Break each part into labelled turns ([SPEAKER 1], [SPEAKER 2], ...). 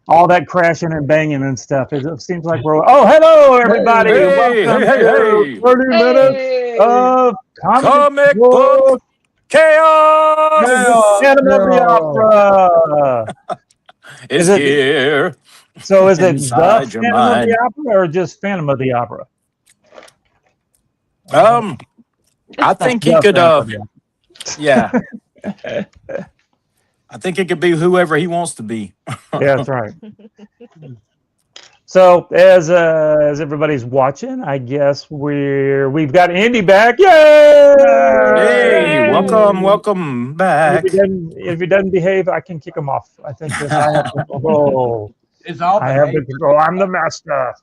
[SPEAKER 1] all that crashing and banging and stuff. It seems like we're. Oh, hello everybody!
[SPEAKER 2] Hey,
[SPEAKER 1] Welcome
[SPEAKER 2] hey, hey,
[SPEAKER 1] to
[SPEAKER 2] hey.
[SPEAKER 1] 30 minutes
[SPEAKER 3] Hey!
[SPEAKER 1] of comic
[SPEAKER 2] Comic book
[SPEAKER 1] book
[SPEAKER 2] chaos
[SPEAKER 1] Phantom of the Opera.
[SPEAKER 2] is
[SPEAKER 1] Is it
[SPEAKER 2] here
[SPEAKER 1] so? Is it the
[SPEAKER 2] inside your
[SPEAKER 1] Phantom of the
[SPEAKER 2] mind.
[SPEAKER 1] Opera or just Phantom of the Opera?
[SPEAKER 2] Um, I
[SPEAKER 1] That's
[SPEAKER 2] think he
[SPEAKER 1] the
[SPEAKER 2] could.
[SPEAKER 1] Phantom of the Opera.
[SPEAKER 2] Yeah, I think it could be whoever he wants to be.
[SPEAKER 1] Yeah, that's right. So as everybody's watching, I guess we've got Andy back.
[SPEAKER 2] Hey,
[SPEAKER 1] Yay!
[SPEAKER 2] welcome,
[SPEAKER 3] Yay!
[SPEAKER 2] welcome
[SPEAKER 1] And
[SPEAKER 2] back.
[SPEAKER 1] if he doesn't behave, I can kick him off. I think that I have the control.
[SPEAKER 4] It's all
[SPEAKER 1] I have the
[SPEAKER 4] behavior.
[SPEAKER 1] control. I'm the master.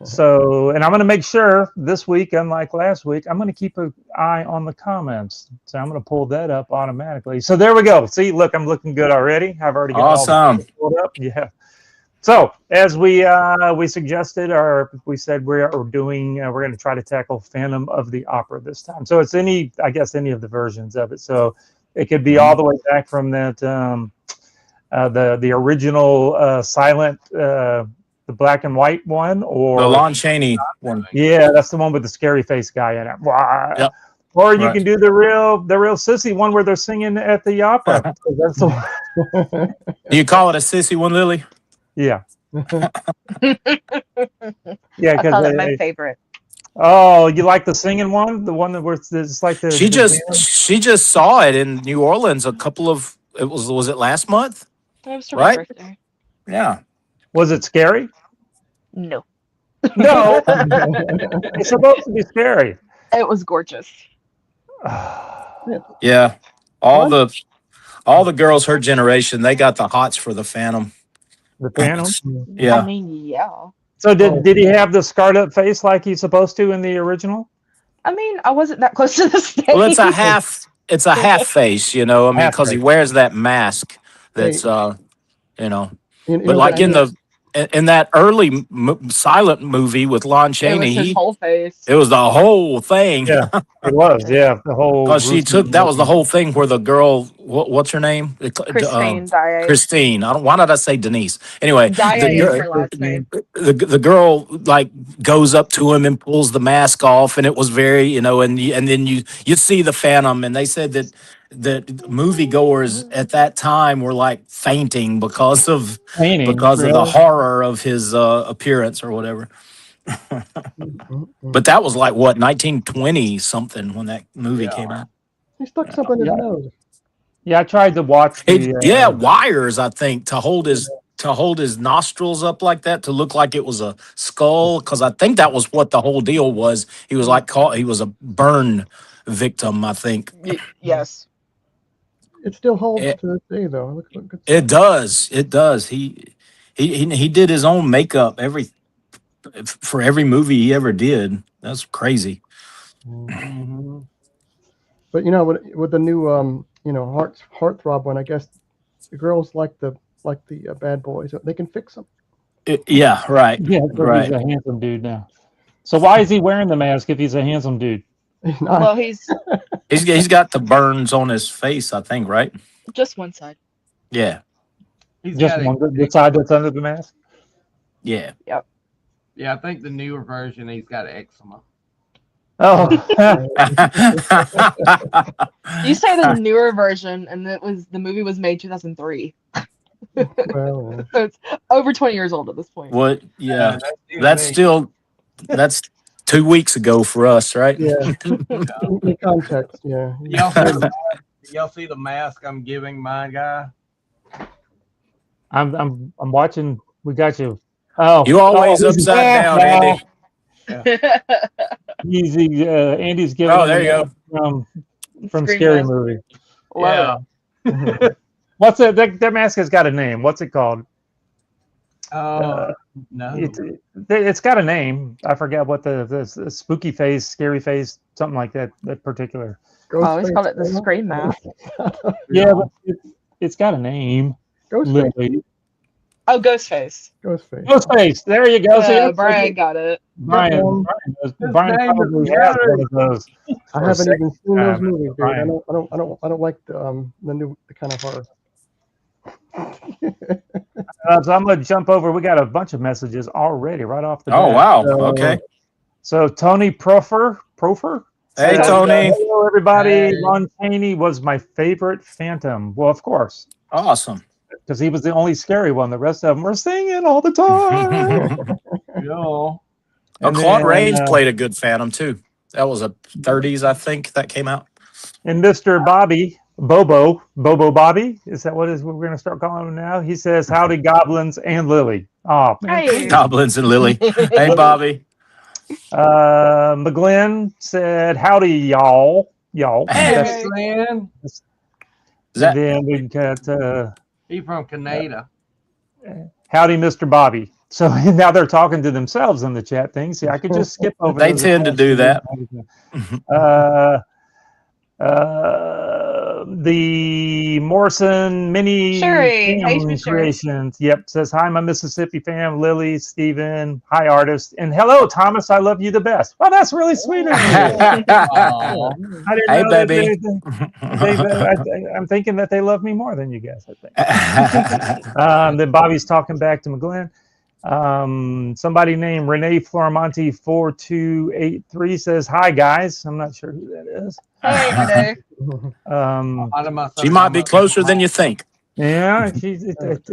[SPEAKER 1] So, and I'm going to make sure this week, unlike last week, I'm going to keep an eye on the comments. So I'm going to pull that up automatically. So there we go. See, look, I'm looking good already. I've already got all the
[SPEAKER 2] Awesome.
[SPEAKER 1] pulled up. Yeah. So as we suggested, or we said we're doing, we're going to try to tackle Phantom of the Opera this time. So it's any of the versions of it. So it could be all the way back from that the original silent the black and white one,
[SPEAKER 2] The
[SPEAKER 1] or
[SPEAKER 2] Lon Chaney one.
[SPEAKER 1] yeah, that's the one with the scary face guy in it.
[SPEAKER 2] Yep.
[SPEAKER 1] Or you
[SPEAKER 2] Right.
[SPEAKER 1] can do the real sissy one where they're singing at the opera. So that's the
[SPEAKER 2] Do you call it a sissy one, Lily?
[SPEAKER 1] yeah. Yeah,
[SPEAKER 3] I call it my
[SPEAKER 1] because
[SPEAKER 3] favorite.
[SPEAKER 1] oh, you like the singing one, the one that was it's like the
[SPEAKER 2] She just
[SPEAKER 1] band?
[SPEAKER 2] she just saw it in New Orleans a couple of was it last month?
[SPEAKER 3] It was for my
[SPEAKER 2] Right?
[SPEAKER 3] birthday.
[SPEAKER 2] Yeah.
[SPEAKER 1] Was it scary?
[SPEAKER 3] No.
[SPEAKER 1] No, it's supposed to be scary.
[SPEAKER 3] It was gorgeous.
[SPEAKER 2] Yeah. All the girls her generation, they got the hots for the Phantom.
[SPEAKER 1] The Phantom.
[SPEAKER 3] I
[SPEAKER 2] Yeah.
[SPEAKER 3] mean, yeah.
[SPEAKER 1] So did he have the scarred up face like he's supposed to in the original?
[SPEAKER 3] I mean, I wasn't that close to the stage.
[SPEAKER 2] Well, it's a half face, I mean,
[SPEAKER 1] Half
[SPEAKER 2] because he
[SPEAKER 1] face.
[SPEAKER 2] wears that mask that's
[SPEAKER 5] You
[SPEAKER 2] but
[SPEAKER 5] know,
[SPEAKER 2] like
[SPEAKER 5] the-
[SPEAKER 2] in that early silent movie with Lon
[SPEAKER 3] It was
[SPEAKER 2] Chaney,
[SPEAKER 3] his whole face.
[SPEAKER 2] it was the whole thing.
[SPEAKER 1] Yeah, it was. Yeah, the whole.
[SPEAKER 2] Because she took that was the whole thing where the girl, what's her name?
[SPEAKER 3] Christine Daae.
[SPEAKER 2] Christine. Why did I say Denise? Anyway,
[SPEAKER 3] Daae is
[SPEAKER 2] the,
[SPEAKER 3] her last name.
[SPEAKER 2] the girl like goes up to him and pulls the mask off, and it was very, and then you see the Phantom, and they said that moviegoers at that time were like fainting because of
[SPEAKER 1] painting.
[SPEAKER 2] the horror of his appearance or whatever. But that was like what 1920 something when that movie came out.
[SPEAKER 5] he stuck something in his nose.
[SPEAKER 1] Yeah, I tried to watch the.
[SPEAKER 2] Wires, I think, to hold his nostrils up like that to look like it was a skull, because I think that was what the whole deal was. He was he was a burn victim, I think.
[SPEAKER 3] Yes.
[SPEAKER 5] It still holds
[SPEAKER 2] It-
[SPEAKER 5] to this day, though. Looks good.
[SPEAKER 2] It does. He did his own makeup for every movie he ever did. That's crazy.
[SPEAKER 1] Mhm.
[SPEAKER 5] But with the new heartthrob one, I guess the girls like the bad boys. They can fix them.
[SPEAKER 2] Yeah, right.
[SPEAKER 1] Yeah, so
[SPEAKER 2] Right.
[SPEAKER 1] he's a handsome dude now. So why is he wearing the mask if he's a handsome dude?
[SPEAKER 5] He's not.
[SPEAKER 3] Well, he's
[SPEAKER 2] He's got the burns on his face, I think, right?
[SPEAKER 3] just one side.
[SPEAKER 2] Yeah.
[SPEAKER 4] He's
[SPEAKER 1] Just
[SPEAKER 4] got
[SPEAKER 1] one, the side that's under the mask.
[SPEAKER 2] Yeah.
[SPEAKER 4] Yeah, I think the newer version he's got eczema.
[SPEAKER 1] Oh,
[SPEAKER 3] You say the newer version, and the movie was made 2003.
[SPEAKER 5] Well,
[SPEAKER 3] So it's over 20 years old at this point.
[SPEAKER 2] What? Yeah.
[SPEAKER 4] Yeah,
[SPEAKER 2] That's 2 weeks ago for us, right?
[SPEAKER 5] yeah. In context, yeah.
[SPEAKER 4] Y'all see the mask I'm giving my guy?
[SPEAKER 1] I'm watching. We got you. Oh,
[SPEAKER 2] You always
[SPEAKER 1] oh,
[SPEAKER 2] upside
[SPEAKER 1] yeah,
[SPEAKER 2] down,
[SPEAKER 1] no.
[SPEAKER 2] Andy.
[SPEAKER 1] Easy. Andy's giving.
[SPEAKER 2] Oh, there you
[SPEAKER 1] go. From
[SPEAKER 3] Scream
[SPEAKER 1] Scary
[SPEAKER 3] mask.
[SPEAKER 1] Movie.
[SPEAKER 3] Love it.
[SPEAKER 1] What's it? That mask has got a name. What's it called?
[SPEAKER 4] No.
[SPEAKER 1] It's got a name. I forget what the spooky face, scary face, something like that. That particular.
[SPEAKER 3] I always call it the Scream mask.
[SPEAKER 1] Yeah, but it's got a name.
[SPEAKER 5] Ghostface.
[SPEAKER 1] Literally.
[SPEAKER 3] Oh, Ghostface.
[SPEAKER 5] Ghostface.
[SPEAKER 1] Ghostface. There you go. See,
[SPEAKER 3] Yeah,
[SPEAKER 1] that's-
[SPEAKER 3] Brian got it.
[SPEAKER 1] Brian probably has one of those.
[SPEAKER 5] I haven't even seen those
[SPEAKER 1] time,
[SPEAKER 5] movies, dude.
[SPEAKER 1] Brian.
[SPEAKER 5] I don't like the kind of horror.
[SPEAKER 1] So I'm going to jump over. We got a bunch of messages already right off the
[SPEAKER 2] Oh
[SPEAKER 1] bat.
[SPEAKER 2] wow.
[SPEAKER 1] So,
[SPEAKER 2] Okay.
[SPEAKER 1] So Tony Profer.
[SPEAKER 2] Hey
[SPEAKER 1] says,
[SPEAKER 2] Tony.
[SPEAKER 1] hello, everybody.
[SPEAKER 4] Hey.
[SPEAKER 1] Lon Chaney was my favorite Phantom. Well, of course,
[SPEAKER 2] Awesome.
[SPEAKER 1] because he was the only scary one. The rest of them were singing all the time.
[SPEAKER 2] Well,
[SPEAKER 1] And
[SPEAKER 2] Claude
[SPEAKER 1] then,
[SPEAKER 2] Rains played a good Phantom too. That was a 30s, I think, that came out.
[SPEAKER 1] and Mr. Bobby, Bobo Bobby, is that what we're going to start calling him now? He says, howdy, goblins and Lily. Oh, man.
[SPEAKER 3] Hey.
[SPEAKER 2] Goblins and Lily. Hey Bobby.
[SPEAKER 1] McGlynn said, howdy, y'all.
[SPEAKER 3] Hey.
[SPEAKER 1] That's-
[SPEAKER 4] Glenn.
[SPEAKER 2] Is
[SPEAKER 1] and
[SPEAKER 2] that
[SPEAKER 1] then we got,
[SPEAKER 4] He from Canada.
[SPEAKER 1] howdy, Mr. Bobby. So now they're talking to themselves in the chat thing. See, I could just skip over.
[SPEAKER 2] They
[SPEAKER 1] those
[SPEAKER 2] tend to do that.
[SPEAKER 1] The Morrison mini
[SPEAKER 3] Sherry. Hey,
[SPEAKER 1] fam
[SPEAKER 3] Miss Sherry.
[SPEAKER 1] creations. Yep, says hi, my Mississippi fam, Lily, Steven, hi artist, and hello, Thomas. I love you the best. Well, that's really sweet of you.
[SPEAKER 4] Aw.
[SPEAKER 1] I didn't
[SPEAKER 2] Hey,
[SPEAKER 1] know that
[SPEAKER 2] baby.
[SPEAKER 1] I'm thinking that they love me more than you guys. I think. Then Bobby's talking back to McGlynn. Somebody named Renee Flormonti 4283 says hi guys. I'm not sure who that is.
[SPEAKER 3] Hey, Renee.
[SPEAKER 2] She might be closer than you think.
[SPEAKER 1] Yeah,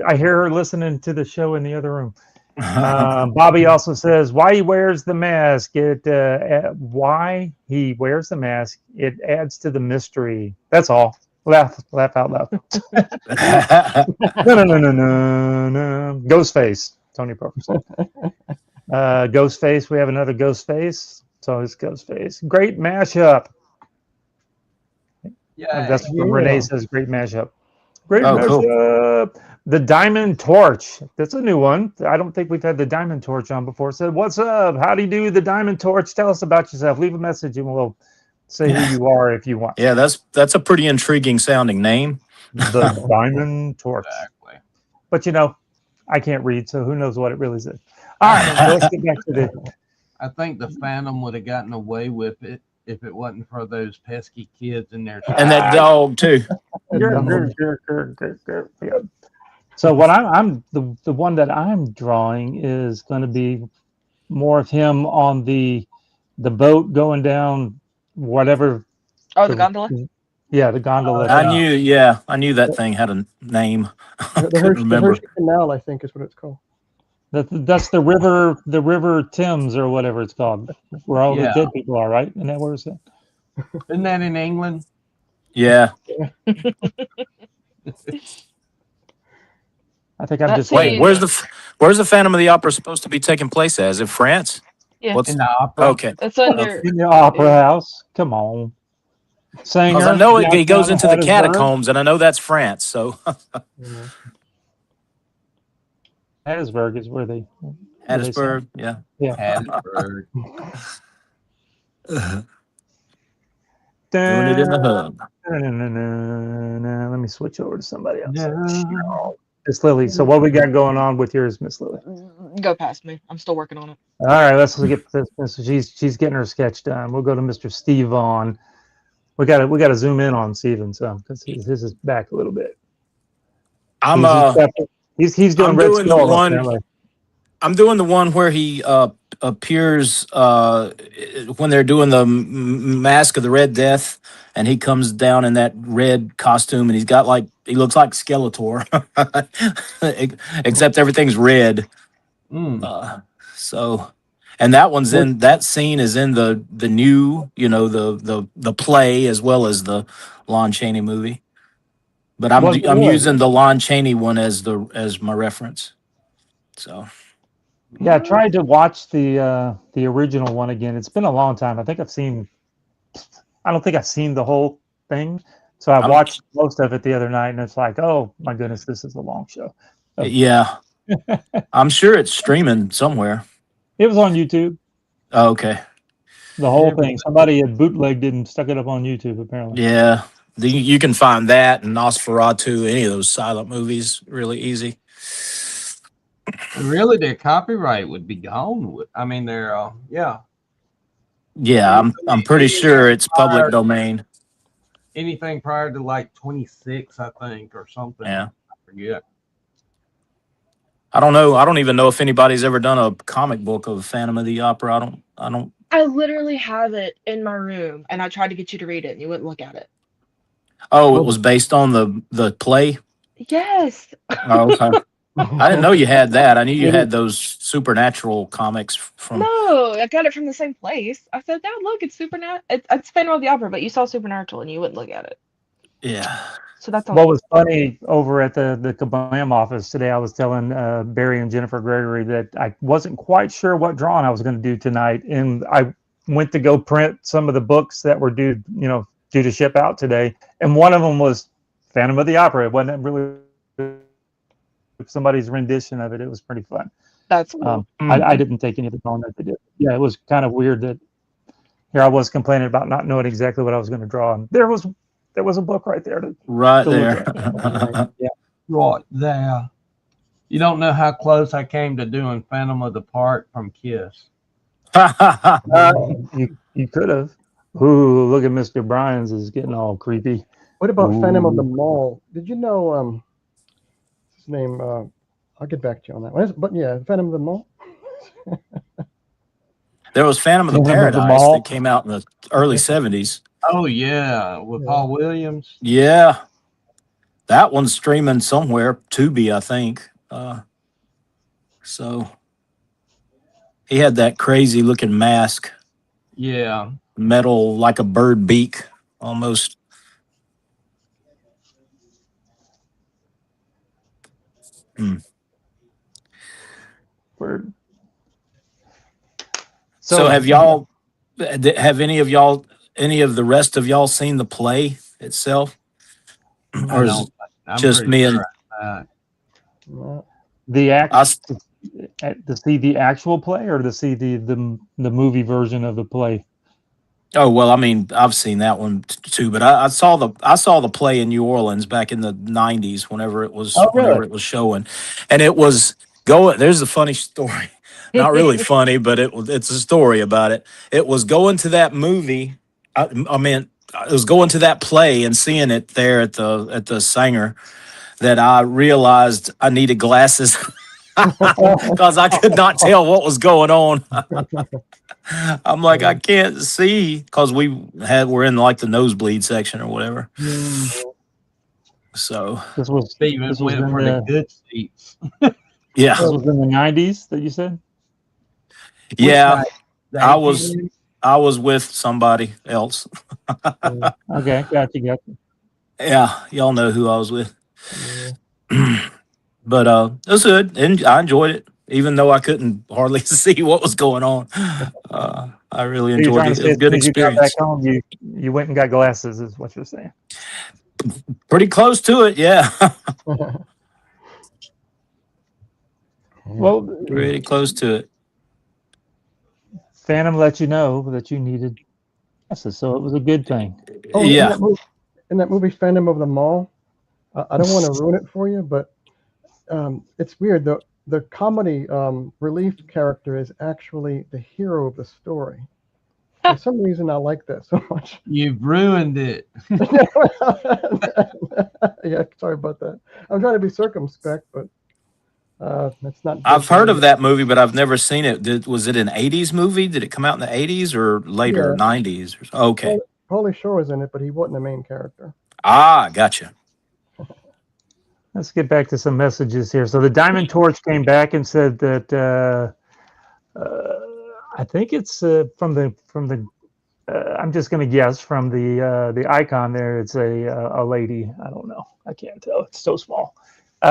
[SPEAKER 1] I hear her listening to the show in the other room. Bobby also says why he wears the mask. Why he wears the mask. It adds to the mystery. That's all. Laugh out loud. No. Ghostface. Tony Parker said. Ghostface. We have another Ghostface. So it's Ghostface. Great mashup.
[SPEAKER 4] Yeah.
[SPEAKER 1] That's what Renee says. Great mashup. Great
[SPEAKER 2] Oh,
[SPEAKER 1] mashup. Cool. The Diamond Torch. That's a new one. I don't think we've had the Diamond Torch on before. Said, what's up? How do you do? The Diamond Torch. Tell us about yourself. Leave a message and we'll say who you are if you want.
[SPEAKER 2] Yeah, that's a pretty intriguing sounding name.
[SPEAKER 1] The Diamond Torch.
[SPEAKER 4] Exactly.
[SPEAKER 1] But I can't read, so who knows what it really says. All right, so let's get back to the.
[SPEAKER 4] I think the Phantom would have gotten away with it if it wasn't for those pesky kids in there.
[SPEAKER 2] And that dog too.
[SPEAKER 1] Yeah. So what I'm the one that I'm drawing is going to be more of him on the boat going down whatever.
[SPEAKER 3] Oh, the gondola?
[SPEAKER 1] Yeah, the gondola.
[SPEAKER 2] I knew that thing had a name. I
[SPEAKER 5] The
[SPEAKER 2] couldn't remember.
[SPEAKER 5] Hershey Canal, I think, is what it's called.
[SPEAKER 1] That's the river Thames or whatever it's called, where all the dead people are, right? Isn't that where it's at?
[SPEAKER 4] Isn't that in England?
[SPEAKER 2] Yeah.
[SPEAKER 1] I think I'm
[SPEAKER 3] That
[SPEAKER 1] just
[SPEAKER 3] scene-
[SPEAKER 2] Wait, where's the Phantom of the Opera supposed to be taking place as? In France?
[SPEAKER 3] Yeah.
[SPEAKER 2] What's
[SPEAKER 4] In the opera.
[SPEAKER 2] okay?
[SPEAKER 3] That's under.
[SPEAKER 1] in the opera house. Come on, singer.
[SPEAKER 2] Because I know it goes
[SPEAKER 1] downtown
[SPEAKER 2] into the
[SPEAKER 1] Hattiesburg.
[SPEAKER 2] catacombs, and I know that's France. So
[SPEAKER 1] Hattiesburg is where they.
[SPEAKER 2] Hattiesburg, yeah.
[SPEAKER 4] Hattiesburg.
[SPEAKER 2] Doing it in the hub.
[SPEAKER 1] Let me switch over to somebody else. Miss Lily. So what we got going on with yours, Miss Lily?
[SPEAKER 3] Go past me. I'm still working on it.
[SPEAKER 1] All right, let's get this. She's getting her sketch done. We'll go to Mr. Steve on. We got to zoom in on Steven some because his is back a little bit. He's doing
[SPEAKER 2] I'm
[SPEAKER 1] Red
[SPEAKER 2] doing the
[SPEAKER 1] Skull.
[SPEAKER 2] one. I'm doing the one where he appears when they're doing the Mask of the Red Death, and he comes down in that red costume, and he looks like Skeletor, except everything's red. So, and that scene is in the new, the play as well as the Lon Chaney movie. But I'm using the Lon Chaney one as my reference. So.
[SPEAKER 1] Yeah, I tried to watch the original one again. It's been a long time. I don't think I've seen the whole thing. So I watched most of it the other night, and it's like, oh my goodness, this is a long show.
[SPEAKER 2] Yeah, I'm sure it's streaming somewhere.
[SPEAKER 1] It was on YouTube.
[SPEAKER 2] Oh, okay.
[SPEAKER 1] The whole thing. Somebody had bootlegged it and stuck it up on YouTube, apparently.
[SPEAKER 2] Yeah, you can find that and Nosferatu, any of those silent movies, really easy.
[SPEAKER 4] Really, their copyright would be gone. I mean, they're
[SPEAKER 2] Yeah, I'm pretty sure it's public domain.
[SPEAKER 4] Anything prior to like 26, I think, or something.
[SPEAKER 2] Yeah,
[SPEAKER 4] I forget.
[SPEAKER 2] I don't know. I don't even know if anybody's ever done a comic book of Phantom of the Opera. I don't.
[SPEAKER 3] I literally have it in my room, and I tried to get you to read it, and you wouldn't look at it.
[SPEAKER 2] Oh, it was based on the play.
[SPEAKER 3] Yes.
[SPEAKER 2] Oh, okay. I didn't know you had that. I knew you had those supernatural comics from.
[SPEAKER 3] No, I got it from the same place. I said, "Dad, look, it's Supernatural. It's Phantom of the Opera," but you saw Supernatural, and you wouldn't look at it.
[SPEAKER 2] Yeah.
[SPEAKER 3] So that's all.
[SPEAKER 1] What was funny over at the Kablam office today, I was telling Barry and Jennifer Gregory that I wasn't quite sure what drawing I was going to do tonight, and I went to go print some of the books that were due to ship out today, and one of them was Phantom of the Opera. It wasn't really somebody's rendition of it. It was pretty fun.
[SPEAKER 3] That's cool.
[SPEAKER 1] I didn't take any of the drawing that they did. Yeah, it was kind of weird that here I was complaining about not knowing exactly what I was going to draw, and there was a book right there.
[SPEAKER 2] Right
[SPEAKER 1] to
[SPEAKER 2] there.
[SPEAKER 1] look at. Yeah.
[SPEAKER 4] Right there. You don't know how close I came to doing Phantom of the Park from Kiss.
[SPEAKER 1] You could have. Ooh, look at Mr. Bryan's is getting all creepy.
[SPEAKER 5] What about Phantom of the Mall? Did you know his name? I'll get back to you on that one. But yeah, Phantom of the Mall.
[SPEAKER 2] There was Phantom of the
[SPEAKER 1] Phantom of the
[SPEAKER 2] Paradise
[SPEAKER 1] Mall.
[SPEAKER 2] that came out in the early 70s.
[SPEAKER 4] Oh yeah, with Paul Williams.
[SPEAKER 2] Yeah. That one's streaming somewhere, Tubi, I think. So he had that crazy looking mask,
[SPEAKER 4] Yeah.
[SPEAKER 2] metal like a bird beak almost.
[SPEAKER 1] Word.
[SPEAKER 2] So have any of the rest of y'all seen the play itself? Or is it
[SPEAKER 4] I'm
[SPEAKER 2] just
[SPEAKER 4] pretty
[SPEAKER 2] me and
[SPEAKER 4] sure I-
[SPEAKER 1] to see the actual play or to see the movie version of the play?
[SPEAKER 2] Oh well, I mean, I've seen that one too, but I saw the play in New Orleans back in the '90s whenever it was showing, and it was going. There's a funny story, not really funny, but it's a story about it. It was going to that movie. I mean, it was going to that play and seeing it there at the Sanger that I realized I needed glasses because I could not tell what was going on. I'm like, I can't see because we're in like the nosebleed section or whatever. So
[SPEAKER 1] This was
[SPEAKER 4] Steven
[SPEAKER 1] This was
[SPEAKER 4] went
[SPEAKER 1] in
[SPEAKER 4] for the good seats.
[SPEAKER 2] yeah,
[SPEAKER 1] this was in the '90s that you said.
[SPEAKER 2] yeah.
[SPEAKER 4] Which
[SPEAKER 2] I was with somebody else.
[SPEAKER 1] Okay, gotcha.
[SPEAKER 2] Yeah, y'all know who I was with. But it was good, and I enjoyed it, even though I couldn't hardly see what was going on. I really
[SPEAKER 1] You're
[SPEAKER 2] enjoyed
[SPEAKER 1] trying
[SPEAKER 2] it.
[SPEAKER 1] to
[SPEAKER 2] It
[SPEAKER 1] say
[SPEAKER 2] was a
[SPEAKER 1] as
[SPEAKER 2] good
[SPEAKER 1] soon as you got back
[SPEAKER 2] experience.
[SPEAKER 1] home, you went and got glasses, is what you're saying.
[SPEAKER 2] Pretty close to it, yeah.
[SPEAKER 1] Well,
[SPEAKER 2] Pretty close to it.
[SPEAKER 1] Phantom let you know that you needed glasses, so it was a good thing.
[SPEAKER 5] Oh,
[SPEAKER 2] Yeah.
[SPEAKER 5] in that movie Phantom of the Mall, I don't want to ruin it for you, but it's weird. The comedy relief character is actually the hero of the story. For some reason, I like that so much.
[SPEAKER 4] You've ruined it.
[SPEAKER 5] Yeah, sorry about that. I'm trying to be circumspect, but that's not.
[SPEAKER 2] I've heard of that movie, but I've never seen it. Was it an 80s movie? Did it come out in the 80s or later,
[SPEAKER 5] Yeah.
[SPEAKER 2] 90s? Okay.
[SPEAKER 5] Pauly Shore was in it, but he wasn't the main character.
[SPEAKER 2] Ah, gotcha.
[SPEAKER 1] Let's get back to some messages here. So the Diamond Torch came back and said that I think it's from the I'm just going to guess from the icon there. It's a lady. I don't know. I can't tell. It's so small.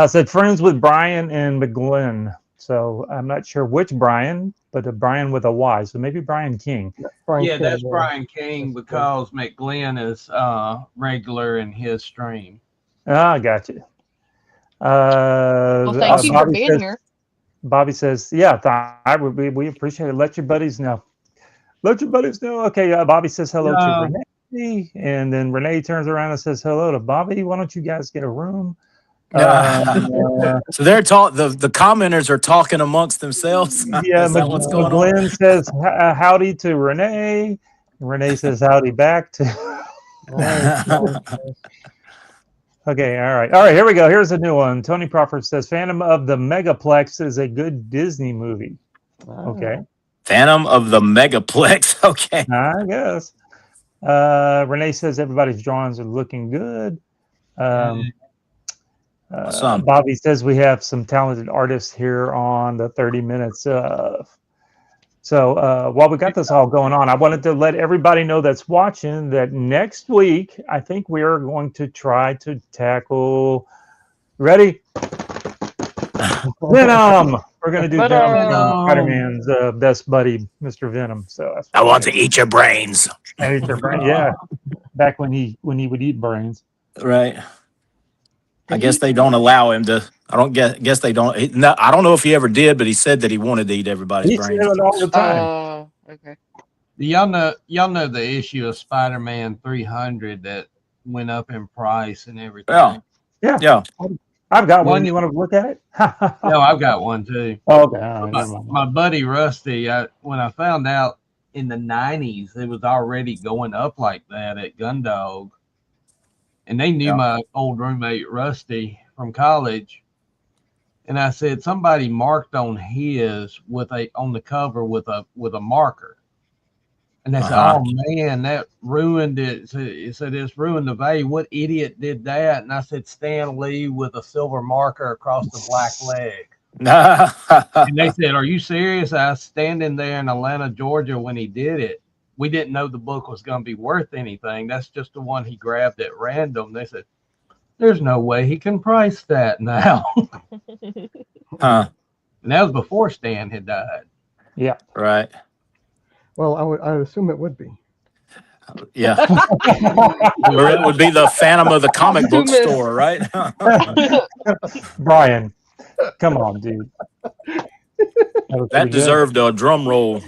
[SPEAKER 1] Said friends with Brian and McGlynn. So I'm not sure which Brian, but a Brian with a Y. So maybe Brian King.
[SPEAKER 5] Brian
[SPEAKER 4] Yeah,
[SPEAKER 5] King,
[SPEAKER 4] that's Brian King because McGlynn is regular in his stream.
[SPEAKER 1] Ah, gotcha.
[SPEAKER 3] Well, thank you for being here.
[SPEAKER 1] Bobby says, "Yeah, we appreciate it. Let your buddies know. Let your buddies know." Okay, Bobby says hello to Renee, and then Renee turns around and says hello to Bobby. Why don't you guys get a room?
[SPEAKER 2] So they're the commenters are talking amongst themselves.
[SPEAKER 1] Yeah,
[SPEAKER 2] Is that what's going on?
[SPEAKER 1] McGlynn says howdy to Renee. Renee says howdy back to. Okay, all right. Here we go. Here's a new one. Tony Crawford says Phantom of the Megaplex is a good Disney movie. Okay,
[SPEAKER 2] Phantom of the Megaplex. Okay.
[SPEAKER 1] I guess. Renee says everybody's drawings are looking good.
[SPEAKER 2] Awesome.
[SPEAKER 1] Bobby says we have some talented artists here on the 30 minutes of. So while we got this all going on, I wanted to let everybody know that's watching that next week, I think we are going to try to tackle, ready? Venom! We're going to do Venom, Spider-Man's best buddy, Mr. Venom. So that's
[SPEAKER 2] I want to eat your brains.
[SPEAKER 1] I eat your brain. Yeah, back when he would eat brains.
[SPEAKER 2] Right. I guess they don't allow him to. I don't guess they don't. No, I don't know if he ever did, but he said that he wanted to eat everybody's
[SPEAKER 1] He said
[SPEAKER 2] brains.
[SPEAKER 1] it all the time.
[SPEAKER 3] Oh, okay.
[SPEAKER 4] Y'all know the issue of Spider-Man 300 that went up in price and everything.
[SPEAKER 2] Yeah.
[SPEAKER 1] I've got one.
[SPEAKER 4] One-
[SPEAKER 1] You want to look at it?
[SPEAKER 4] No, I've got one too.
[SPEAKER 1] Okay. All right, never mind.
[SPEAKER 4] My buddy Rusty, when I found out in the 90s it was already going up like that at Gundog, and they knew my old roommate Rusty from college, and I said somebody marked on his on the cover with a marker, and they said, "Oh man, that ruined it." It said it's ruined the value. What idiot did that? And I said Stan Lee with a silver marker across the black leg. And they said, "Are you serious?" I was standing there in Atlanta, Georgia when he did it. We didn't know the book was going to be worth anything. That's just the one he grabbed at random. They said, "There's no way he can price that now."
[SPEAKER 2] Huh.
[SPEAKER 4] And that was before Stan had died.
[SPEAKER 1] Yeah.
[SPEAKER 2] Right.
[SPEAKER 5] Well, I would assume it would be.
[SPEAKER 2] Yeah. Or it would be the Phantom of the comic book store, right?
[SPEAKER 1] Brian, come on, dude.
[SPEAKER 2] That deserved a drum roll.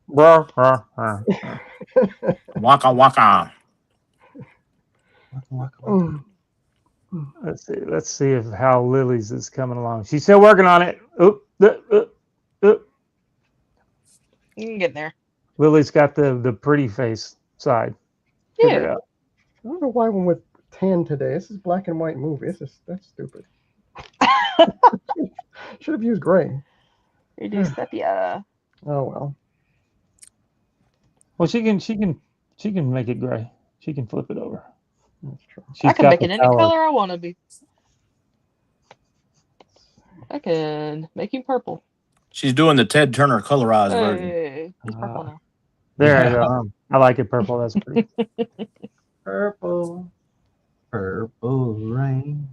[SPEAKER 2] Waka waka.
[SPEAKER 1] Let's see if how Lily's is coming along. She's still working on it. Oop.
[SPEAKER 3] You can get there.
[SPEAKER 1] Lily's got the pretty face side. Figure it out.
[SPEAKER 5] I don't know why I went with tan today. This is black and white movie. That's stupid. Should have used gray.
[SPEAKER 3] Reduce sepia.
[SPEAKER 5] Oh well.
[SPEAKER 1] Well, she can make it gray. She can flip it over.
[SPEAKER 5] That's true.
[SPEAKER 3] I can make it any color I want to be. I can make you purple.
[SPEAKER 2] She's doing the Ted Turner colorized version.
[SPEAKER 3] Hey, he's purple now.
[SPEAKER 1] There you go. I like it purple. That's pretty.
[SPEAKER 4] Purple rain.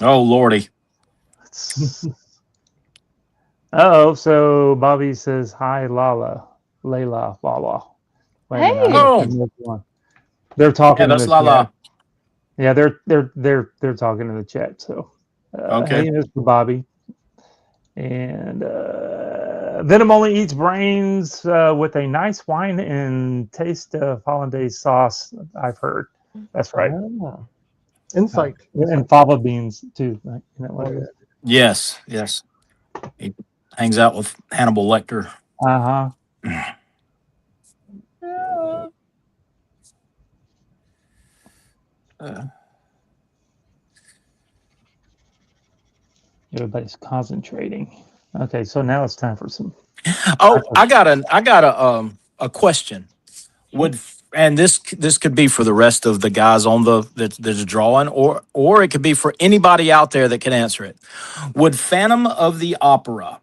[SPEAKER 2] Oh Lordy.
[SPEAKER 1] Oh, so Bobby says hi, Layla. Wait a minute,
[SPEAKER 3] Hey.
[SPEAKER 1] they're talking.
[SPEAKER 2] Yeah, that's
[SPEAKER 1] in the
[SPEAKER 2] Lala.
[SPEAKER 1] chat. Yeah, they're talking in the chat. So
[SPEAKER 2] Okay.
[SPEAKER 1] hey, Mr. Bobby. And Venom only eats brains with a nice wine and taste of hollandaise sauce. I've heard. That's right.
[SPEAKER 5] Ah. Insight.
[SPEAKER 1] And fava beans too. Right? Isn't that what it is?
[SPEAKER 2] Yes. He hangs out with Hannibal Lecter.
[SPEAKER 1] Everybody's concentrating. Okay, so now it's time for some.
[SPEAKER 2] Oh, I got a question. And this could be for the rest of the guys on that's drawing, or it could be for anybody out there that can answer it. Would Phantom of the Opera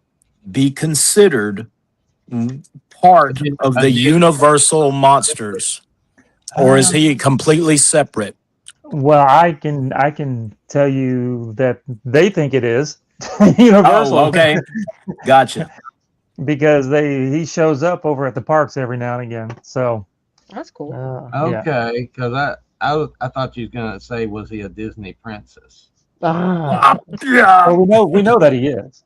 [SPEAKER 2] be considered part of the Universal monsters, or is he completely separate?
[SPEAKER 1] Well, I can tell you that they think it is Universal.
[SPEAKER 2] Oh, okay, gotcha.
[SPEAKER 1] Because he shows up over at the parks every now and again. So
[SPEAKER 3] That's cool.
[SPEAKER 4] Okay, because I thought you was gonna say, was he a Disney princess?
[SPEAKER 2] Yeah.
[SPEAKER 1] well, we know that he is.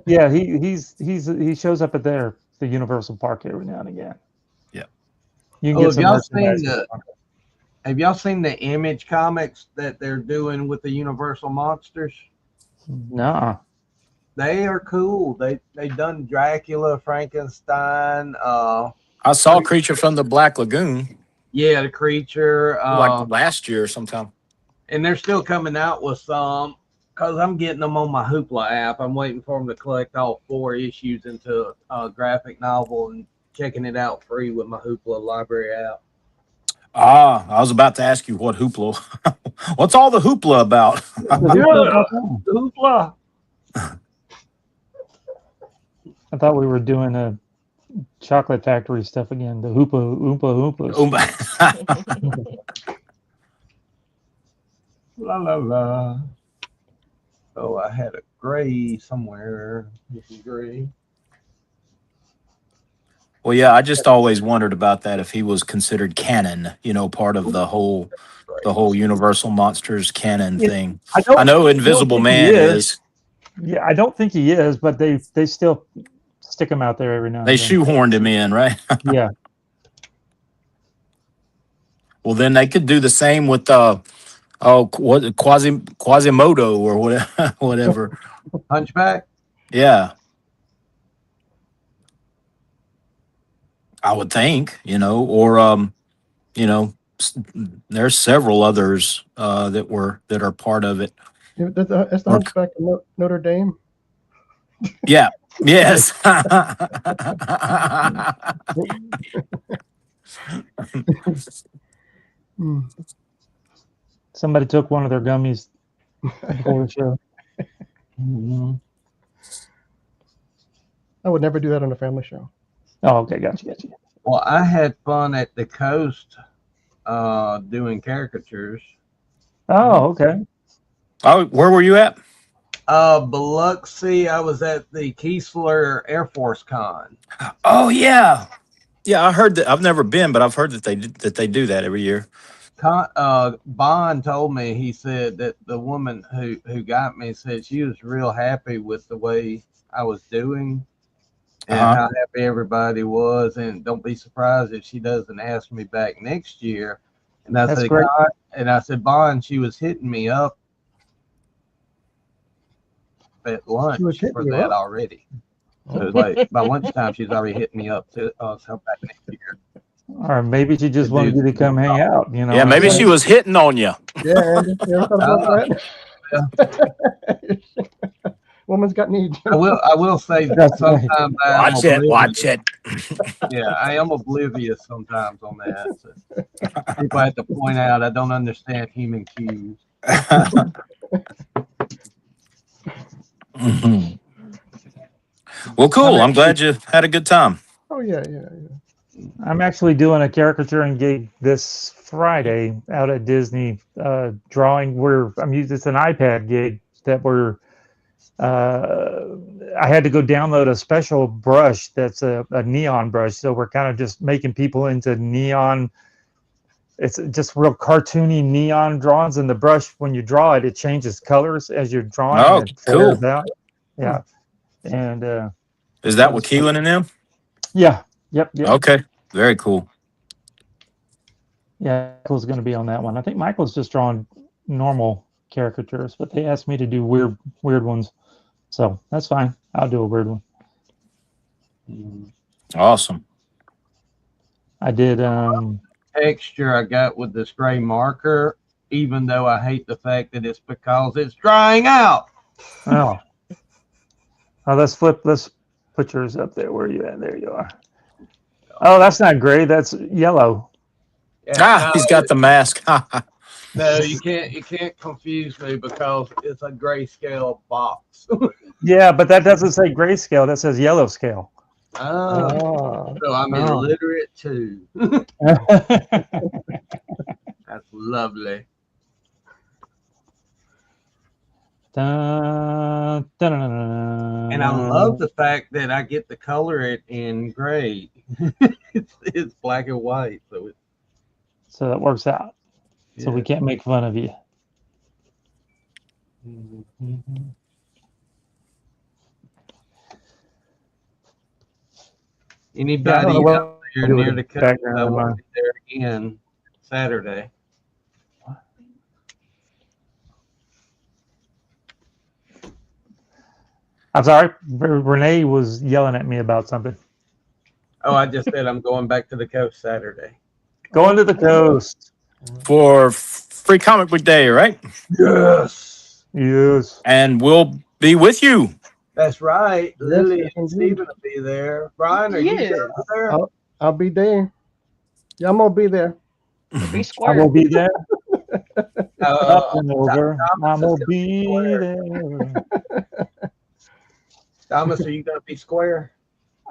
[SPEAKER 1] Yeah, he shows up at the Universal Park every now and again.
[SPEAKER 2] Yeah.
[SPEAKER 1] You can get some merchandise.
[SPEAKER 4] Have y'all seen the Image comics that they're doing with the Universal monsters?
[SPEAKER 1] No.
[SPEAKER 4] They are cool. They done Dracula, Frankenstein.
[SPEAKER 2] I saw Creature from the Black Lagoon
[SPEAKER 4] Yeah, the creature.
[SPEAKER 2] like last year or sometime.
[SPEAKER 4] And they're still coming out with some because I'm getting them on my Hoopla app. I'm waiting for them to collect all 4 issues into a graphic novel and checking it out free with my Hoopla library app.
[SPEAKER 2] Ah, I was about to ask you what hoopla. What's all the hoopla about?
[SPEAKER 4] Hoopla.
[SPEAKER 1] I thought we were doing a chocolate factory stuff again. The Hoopas.
[SPEAKER 4] La la la. Oh, I had a gray somewhere. This is gray.
[SPEAKER 2] Well, yeah, I just always wondered about that if he was considered canon, part of the whole Universal Monsters canon thing. I know Invisible Man is.
[SPEAKER 1] Yeah, I don't think he is, but they still stick him out there every now and
[SPEAKER 2] They
[SPEAKER 1] then.
[SPEAKER 2] shoehorned him in, right?
[SPEAKER 1] Yeah.
[SPEAKER 2] Well, then they could do the same with Quasimodo or whatever.
[SPEAKER 4] Hunchback.
[SPEAKER 2] Yeah, I would think, or there's several others that are part of it.
[SPEAKER 5] That's the Hunchback of Notre Dame.
[SPEAKER 2] Yeah. Yes.
[SPEAKER 1] Somebody took one of their gummies before the show.
[SPEAKER 5] I would never do that on a family show.
[SPEAKER 1] Oh, okay, gotcha.
[SPEAKER 4] Well, I had fun at the coast doing caricatures.
[SPEAKER 1] Oh, okay.
[SPEAKER 2] Oh, where were you at?
[SPEAKER 4] Biloxi. I was at the Keesler Air Force Con.
[SPEAKER 2] Oh yeah, I heard that. I've never been, but I've heard that they do that every year.
[SPEAKER 4] Bond told me, he said that the woman who got me said she was real happy with the way I was doing and how happy everybody was, and don't be surprised if she doesn't ask me back next year. And I said,
[SPEAKER 1] great.
[SPEAKER 4] I said, Bond, she was hitting me up at lunch for that already. So it was like by lunchtime, she's already hitting me up to come back next year.
[SPEAKER 1] Or maybe she just wanted you to come hang out,
[SPEAKER 2] Yeah, maybe she was hitting on you.
[SPEAKER 5] Yeah, Andy, you ever thought about that? Woman's got needs.
[SPEAKER 4] I will say sometimes
[SPEAKER 2] Watch it.
[SPEAKER 4] Yeah, I am oblivious sometimes on that. So people have to point out I don't understand human cues.
[SPEAKER 2] Mm-hmm. Well, cool. I'm glad you had a good time.
[SPEAKER 5] Oh yeah.
[SPEAKER 1] I'm actually doing a caricaturing gig this Friday out at Disney, drawing. It's an iPad gig that I had to go download a special brush that's a neon brush. So we're kind of just making people into neon. It's just real cartoony neon drawings, and the brush, when you draw it, it changes colors as you're drawing.
[SPEAKER 2] Oh,
[SPEAKER 1] and it flares
[SPEAKER 2] cool.
[SPEAKER 1] out. Yeah. And
[SPEAKER 2] is that what Keelan and them?
[SPEAKER 1] Yeah. Yep.
[SPEAKER 2] Okay. Very cool.
[SPEAKER 1] Yeah, Michael's going to be on that one. I think Michael's just drawing normal caricatures, but they asked me to do weird ones. So that's fine. I'll do a weird one.
[SPEAKER 2] Awesome.
[SPEAKER 1] I did.
[SPEAKER 4] Texture I got with this gray marker, even though I hate the fact that it's because it's drying out.
[SPEAKER 1] Oh, let's put yours up there. Where are you at? There you are. Oh, that's not gray. That's yellow.
[SPEAKER 4] Yeah,
[SPEAKER 2] he's got the mask.
[SPEAKER 4] No, you can't confuse me because it's a grayscale box.
[SPEAKER 1] Yeah, but that doesn't say grayscale. That says yellow scale.
[SPEAKER 4] So I'm illiterate too. That's lovely.
[SPEAKER 1] And
[SPEAKER 4] And I love the fact that I get to color it in gray. it's black and white,
[SPEAKER 1] so that works out. So we can't make fun of you.
[SPEAKER 4] Anybody out there near the coast, I want to be there again Saturday.
[SPEAKER 1] I'm sorry. Renee was yelling at me about something.
[SPEAKER 4] Oh, I just said I'm going back to the coast Saturday.
[SPEAKER 1] Going to the coast.
[SPEAKER 2] For Free Comic Book Day, right?
[SPEAKER 4] Yes.
[SPEAKER 1] Yes.
[SPEAKER 2] And we'll be with you.
[SPEAKER 4] That's right.
[SPEAKER 5] Yes,
[SPEAKER 4] Lily
[SPEAKER 5] yes,
[SPEAKER 4] and
[SPEAKER 5] indeed.
[SPEAKER 4] Steven will be there. Brian, are you
[SPEAKER 3] Yes.
[SPEAKER 4] there?
[SPEAKER 5] I'll be there. Yeah, I'm gonna be there.
[SPEAKER 3] Be
[SPEAKER 1] I
[SPEAKER 3] square.
[SPEAKER 1] will be there. Up and
[SPEAKER 4] Thomas
[SPEAKER 1] over.
[SPEAKER 4] is
[SPEAKER 1] I'm
[SPEAKER 4] gonna
[SPEAKER 1] gonna be
[SPEAKER 4] square.
[SPEAKER 1] there.
[SPEAKER 4] Thomas, are you going to be square?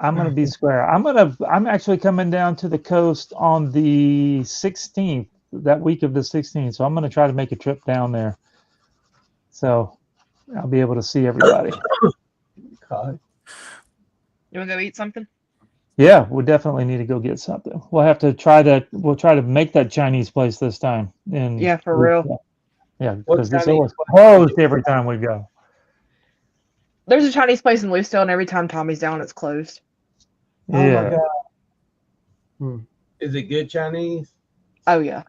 [SPEAKER 1] I'm gonna be square. I'm actually coming down to the coast on the 16th, that week of the 16th. So I'm gonna try to make a trip down there. So I'll be able to see everybody.
[SPEAKER 4] God.
[SPEAKER 3] You wanna go eat something?
[SPEAKER 1] Yeah, we definitely need to go get something. We'll have to try that. We'll try to make that Chinese place this time. And
[SPEAKER 3] Yeah, for real.
[SPEAKER 1] Yeah,
[SPEAKER 4] What
[SPEAKER 1] because this
[SPEAKER 4] Chinese
[SPEAKER 1] always
[SPEAKER 4] place?
[SPEAKER 1] closed every time we go.
[SPEAKER 3] There's a Chinese place in Lucedale, and every time Tommy's down, it's closed.
[SPEAKER 4] Oh my
[SPEAKER 1] Yeah.
[SPEAKER 4] God.
[SPEAKER 5] Hmm.
[SPEAKER 4] Is it good Chinese?
[SPEAKER 3] Oh yeah.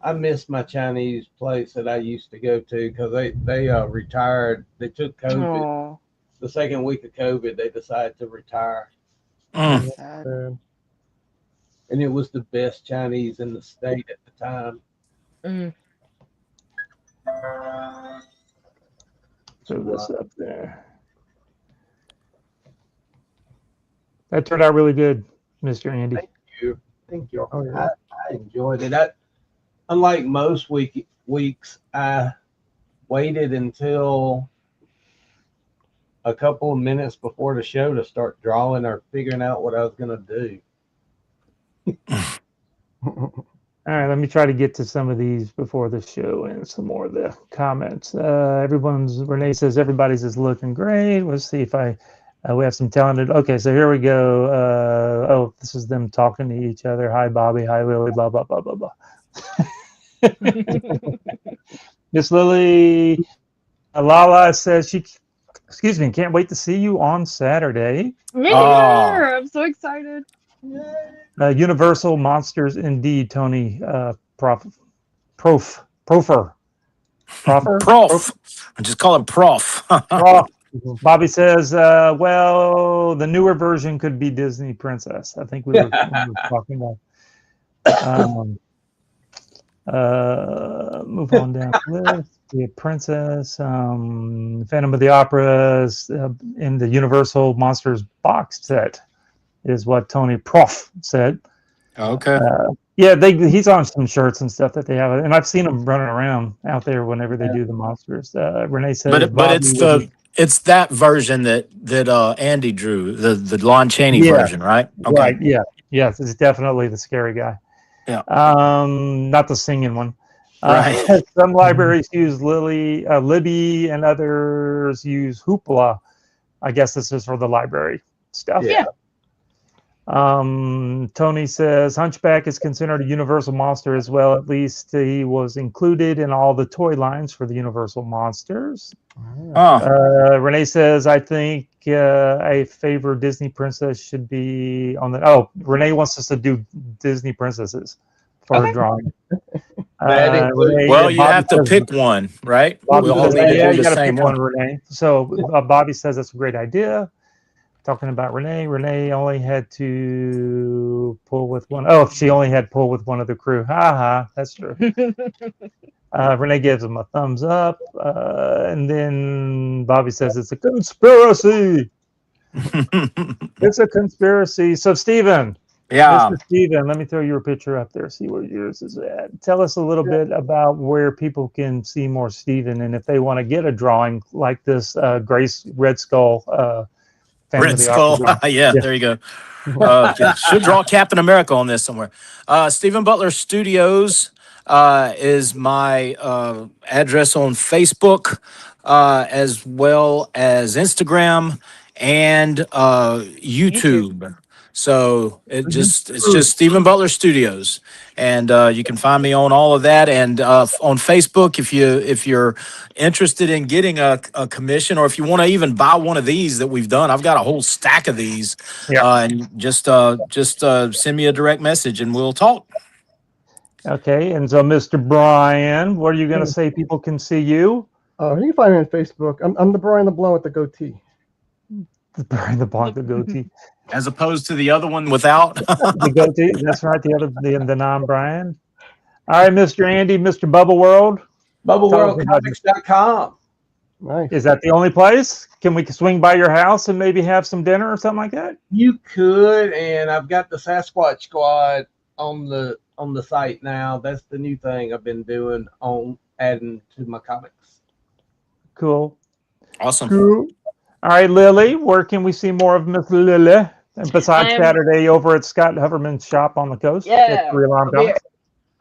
[SPEAKER 4] I miss my Chinese place that I used to go to because they retired. They took COVID.
[SPEAKER 3] Oh,
[SPEAKER 4] The second week of COVID, they decided to retire.
[SPEAKER 2] Mm.
[SPEAKER 3] sad.
[SPEAKER 4] And it was the best Chinese in the state at the time.
[SPEAKER 3] Mm.
[SPEAKER 1] Throw this up there. That turned out really good, Mr. Andy.
[SPEAKER 4] Thank you.
[SPEAKER 5] Oh, yeah.
[SPEAKER 4] I enjoyed it. Unlike most weeks, I waited until a couple of minutes before the show to start drawing or figuring out what I was going to do.
[SPEAKER 1] All right, let me try to get to some of these before the show and some more of the comments. Renee says everybody's is looking great. Let's see if we have some talented. Okay, so here we go. This is them talking to each other. Hi, Bobby. Hi, Lily. Blah blah blah blah blah. Miss Lily, Lala says excuse me, can't wait to see you on Saturday.
[SPEAKER 3] Me
[SPEAKER 2] Oh.
[SPEAKER 3] neither. I'm so excited.
[SPEAKER 1] Universal Monsters indeed, Tony. Profer.
[SPEAKER 2] Prof. I just call him Prof.
[SPEAKER 1] Prof. Bobby says, well, the newer version could be Disney Princess. I think we were talking about. Move on down the list. The Princess, Phantom of the Opera in the Universal Monsters box set is what Tony Prof said.
[SPEAKER 2] Okay.
[SPEAKER 1] Yeah, he's on some shirts and stuff that they have, and I've seen them running around out there whenever they do the monsters. Renee says,
[SPEAKER 2] But it's that version that Andy drew, the Lon Chaney version, right? Okay.
[SPEAKER 1] Right. Yeah. Yes, it's definitely the scary guy.
[SPEAKER 2] Yeah.
[SPEAKER 1] Not the singing one.
[SPEAKER 2] Right.
[SPEAKER 1] Some libraries use Libby, and others use Hoopla. I guess this is for the library stuff.
[SPEAKER 3] Yeah.
[SPEAKER 1] Tony says Hunchback is considered a Universal monster as well. At least he was included in all the toy lines for the Universal monsters. Renee says, I think a favorite Disney princess should be on the. Oh, Renee wants us to do Disney princesses for a drawing.
[SPEAKER 2] Well, you have to pick one, right?
[SPEAKER 1] Bobby
[SPEAKER 2] We all
[SPEAKER 1] says,
[SPEAKER 2] need to
[SPEAKER 1] yeah,
[SPEAKER 2] do
[SPEAKER 1] you
[SPEAKER 2] the
[SPEAKER 1] got to
[SPEAKER 2] same
[SPEAKER 1] pick one,
[SPEAKER 2] one.
[SPEAKER 1] Renee. So Bobby says that's a great idea. Talking about Renee. Renee only had to pull with one. Oh, she only had pull with one of the crew. That's true. Renee gives him a thumbs up. And then Bobby says it's a conspiracy. It's a conspiracy. So, Stephen.
[SPEAKER 2] Yeah.
[SPEAKER 1] Mr. Stephen, let me throw your picture up there, see where yours is at. Tell us a little bit about where people can see more Stephen, and if they want to get a drawing like this Grace Red Skull.
[SPEAKER 2] Red Skull. Yeah, there you go. Should draw Captain America on this somewhere. Stephen Butler Studios is my address on Facebook, as well as Instagram and YouTube. So it's just Stephen Butler Studios, and you can find me on all of that. And on Facebook, if you're interested in getting a commission, or if you want to even buy one of these that we've done, I've got a whole stack of these. And just send me a direct message, and we'll talk.
[SPEAKER 1] Okay, and so Mr. Brian, what are you going to say? People can see you.
[SPEAKER 5] You can find me on Facebook. I'm the Brian LeBlanc with the goatee.
[SPEAKER 1] Brian the Blanc, the goatee.
[SPEAKER 2] As opposed to the other one without.
[SPEAKER 1] The goatee. That's right. The non-Brian. All right, Mr. Andy, Mr. Bubble World.
[SPEAKER 4] BubbleWorldComics.com.
[SPEAKER 5] Nice.
[SPEAKER 1] Is that the only place? Can we swing by your house and maybe have some dinner or something like that?
[SPEAKER 4] You could, and I've got the Sasquatch Squad on the site now. That's the new thing I've been doing on adding to my comics.
[SPEAKER 1] Cool.
[SPEAKER 2] Awesome.
[SPEAKER 5] Cool.
[SPEAKER 1] All right, Lily, where can we see more of Miss Lily? And besides Saturday over at Scott Huverman's shop on the coast.
[SPEAKER 3] Yeah.
[SPEAKER 1] At Three Alarm Comics.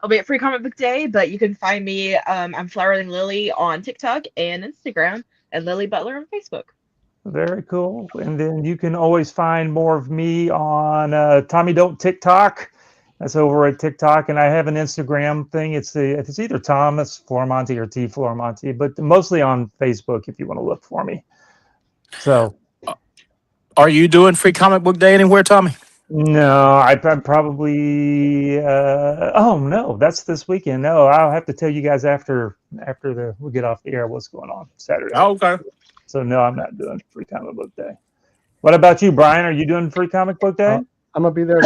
[SPEAKER 3] I'll be at Free Comic Book Day, but you can find me. I'm Flowering Lily on TikTok and Instagram, and Lily Butler on Facebook.
[SPEAKER 1] Very cool. And then you can always find more of me on Tommy Don't TikTok. That's over at TikTok, and I have an Instagram thing. It's either Thomas Flormonte or T Flormonte, but mostly on Facebook if you want to look for me. So,
[SPEAKER 2] Are you doing Free Comic Book Day anywhere, Tommy?
[SPEAKER 1] no, I'm probably. Oh no, that's this weekend. No, I'll have to tell you guys after we get off the air what's going on Saturday.
[SPEAKER 2] Oh, okay.
[SPEAKER 1] So no, I'm not doing Free Comic Book Day. What about you, Brian? Are you doing Free Comic Book Day?
[SPEAKER 5] I'm gonna be there